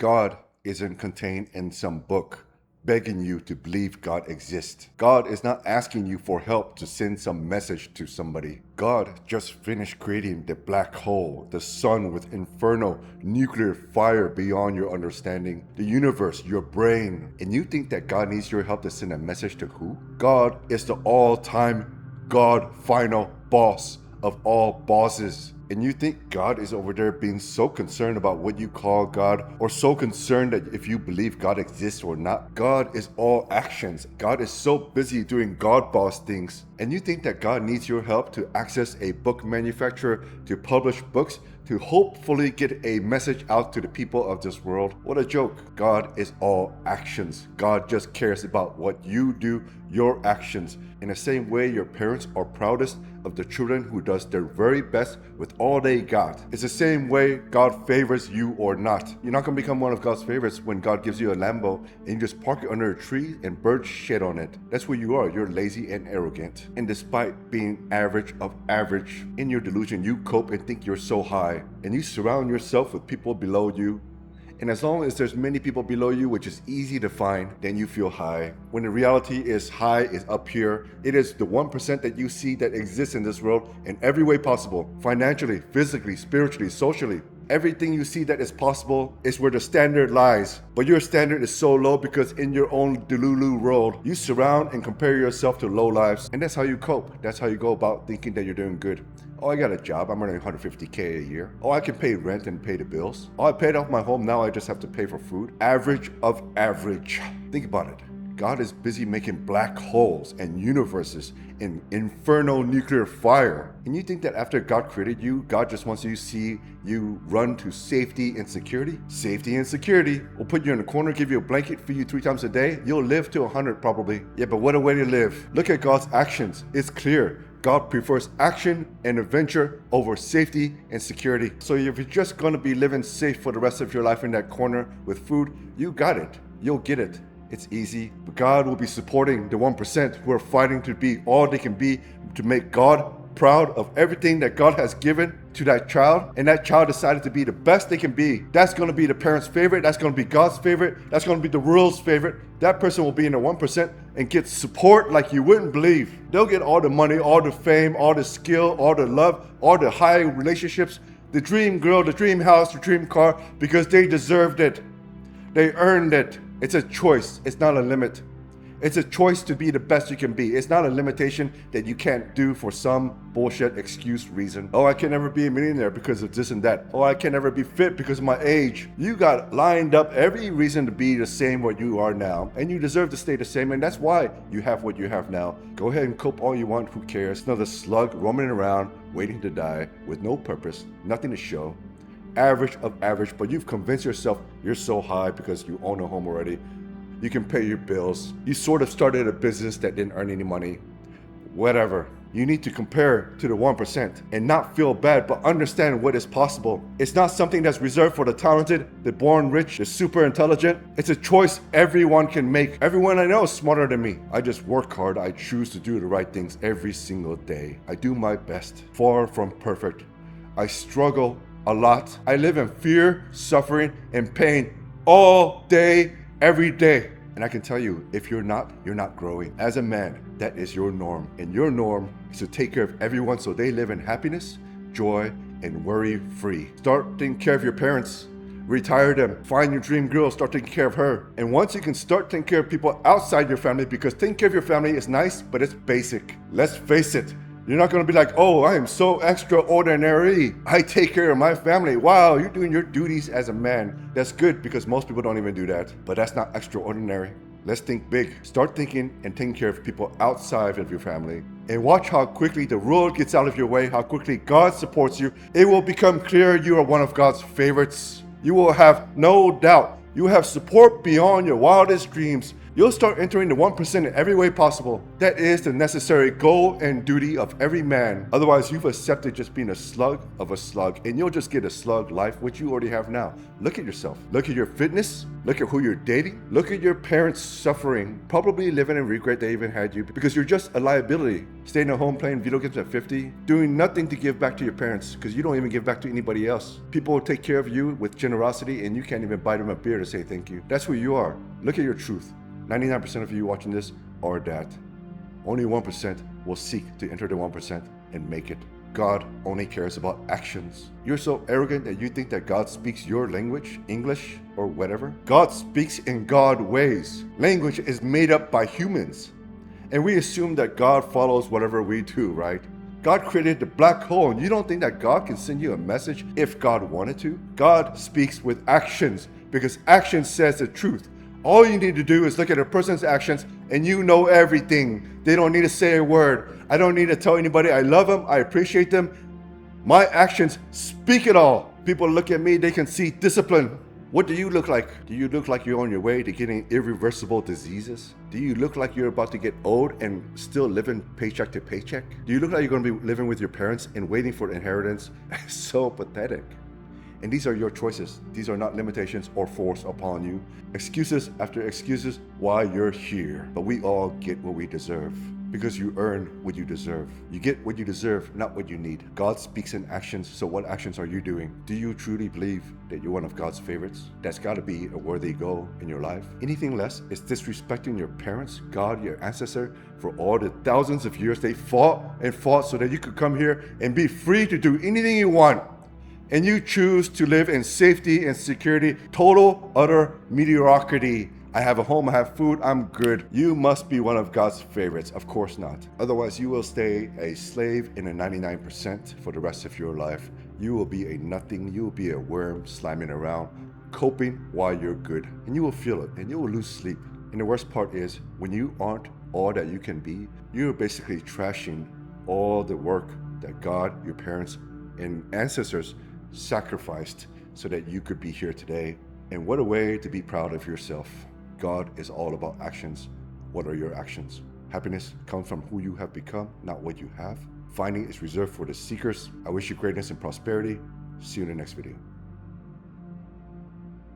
God isn't contained in some book begging you to believe God exists. God is not asking you for help to send some message to somebody. God just finished creating the black hole, the sun with inferno nuclear fire beyond your understanding, the universe, your brain. And you think that God needs your help to send a message to who? God is the all-time God final boss of all bosses. And you think God is over there being so concerned about what you call God, or so concerned that if you believe God exists or not? God is all actions. God is so busy doing God boss things. And you think that God needs your help to access a book manufacturer to publish books, to hopefully get a message out to the people of this world? What a joke. God is all actions. God just cares about what you do, your actions. In the same way your parents are proudest of the children who does their very best with all they got. It's the same way God favors you or not. You're not going to become one of God's favorites when God gives you a Lambo and you just park it under a tree and birds shit on it. That's what you are. You're lazy and arrogant. And despite being average of average, in your delusion you cope and think you're so high. And you surround yourself with people below you. And as long as there's many people below you, which is easy to find, then you feel high. When the reality is high is up here. It is the 1% that you see that exists in this world in every way possible. Financially, physically, spiritually, socially. Everything you see that is possible is where the standard lies. But your standard is so low because in your own delulu world, you surround and compare yourself to low lives. And that's how you cope. That's how you go about thinking that you're doing good. Oh, I got a job. I'm earning $150K a year. Oh, I can pay rent and pay the bills. Oh, I paid off my home. Now I just have to pay for food. Average of average. Think about it. God is busy making black holes and universes in inferno nuclear fire. And you think that after God created you, God just wants you to see you run to safety and security? Safety and security will put you in a corner, give you a blanket, feed you 3 times a day. You'll live to 100 probably. Yeah, but what a way to live. Look at God's actions. It's clear. God prefers action and adventure over safety and security. So if you're just going to be living safe for the rest of your life in that corner with food, you got it. You'll get it. It's easy. But God will be supporting the 1% who are fighting to be all they can be to make God proud of everything that God has given to that child, and that child decided to be the best they can be. That's going to be the parents' favorite. That's going to be God's favorite. That's going to be the world's favorite. That person will be in the 1% and get support like you wouldn't believe. They'll get all the money, all the fame, all the skill, all the love, all the high relationships, the dream girl, the dream house, the dream car, because they deserved it. They earned it. It's a choice. It's not a limit. It's a choice to be the best you can be. It's not a limitation that you can't do for some bullshit excuse reason. Oh, I can never be a millionaire because of this and that. Oh, I can never be fit because of my age. You got lined up every reason to be the same what you are now. And you deserve to stay the same. And that's why you have what you have now. Go ahead and cope all you want. Who cares? Another slug roaming around, waiting to die with no purpose, nothing to show. Average of average, but you've convinced yourself you're so high because you own a home already. You can pay your bills. You sort of started a business that didn't earn any money. Whatever. You need to compare to the 1% and not feel bad, but understand what is possible. It's not something that's reserved for the talented, the born rich, the super intelligent. It's a choice everyone can make. Everyone I know is smarter than me. I just work hard. I choose to do the right things every single day. I do my best. Far from perfect. I struggle a lot. I live in fear, suffering, and pain all day, every day. And I can tell you, if you're not growing. As a man, that is your norm. And your norm is to take care of everyone so they live in happiness, joy, and worry-free. Start taking care of your parents. Retire them. Find your dream girl. Start taking care of her. And once you can start taking care of people outside your family, because taking care of your family is nice, but it's basic. Let's face it. You're not going to be like, oh, I am so extraordinary. I take care of my family. Wow, you're doing your duties as a man. That's good because most people don't even do that. But that's not extraordinary. Let's think big. Start thinking and taking care of people outside of your family. And watch how quickly the world gets out of your way, how quickly God supports you. It will become clear you are one of God's favorites. You will have no doubt. You have support beyond your wildest dreams. You'll start entering the 1% in every way possible. That is the necessary goal and duty of every man. Otherwise, you've accepted just being a slug of a slug, and you'll just get a slug life, which you already have now. Look at yourself. Look at your fitness. Look at who you're dating. Look at your parents suffering, probably living in regret they even had you, because you're just a liability. Staying at home playing video games at 50, doing nothing to give back to your parents, because you don't even give back to anybody else. People will take care of you with generosity, and you can't even buy them a beer to say thank you. That's who you are. Look at your truth. 99% of you watching this are that. Only 1% will seek to enter the 1% and make it. God only cares about actions. You're so arrogant that you think that God speaks your language, English, or whatever. God speaks in God ways. Language is made up by humans. And we assume that God follows whatever we do, right? God created the black hole, and you don't think that God can send you a message if God wanted to? God speaks with actions because action says the truth. All you need to do is look at a person's actions and you know everything. They don't need to say a word. I don't need to tell anybody I love them, I appreciate them. My actions speak it all. People look at me, they can see discipline. What do you look like? Do you look like you're on your way to getting irreversible diseases? Do you look like you're about to get old and still living paycheck to paycheck? Do you look like you're going to be living with your parents and waiting for inheritance? So pathetic. And these are your choices. These are not limitations or force upon you. Excuses after excuses why you're here. But we all get what we deserve because you earn what you deserve. You get what you deserve, not what you need. God speaks in actions, so what actions are you doing? Do you truly believe that you're one of God's favorites? That's got to be a worthy goal in your life. Anything less is disrespecting your parents, God, your ancestor, for all the thousands of years they fought and fought so that you could come here and be free to do anything you want. And you choose to live in safety and security, total, utter mediocrity. I have a home, I have food, I'm good. You must be one of God's favorites. Of course not. Otherwise, you will stay a slave in a 99% for the rest of your life. You will be a nothing, you will be a worm slamming around, coping while you're good. And you will feel it, and you will lose sleep. And the worst part is, when you aren't all that you can be, you're basically trashing all the work that God, your parents, and ancestors sacrificed so that you could be here today. And what a way to be proud of yourself. God is all about actions. What are your actions? Happiness comes from who you have become, not what you have. Finding is reserved for the seekers. I wish you greatness and prosperity. See you in the next video.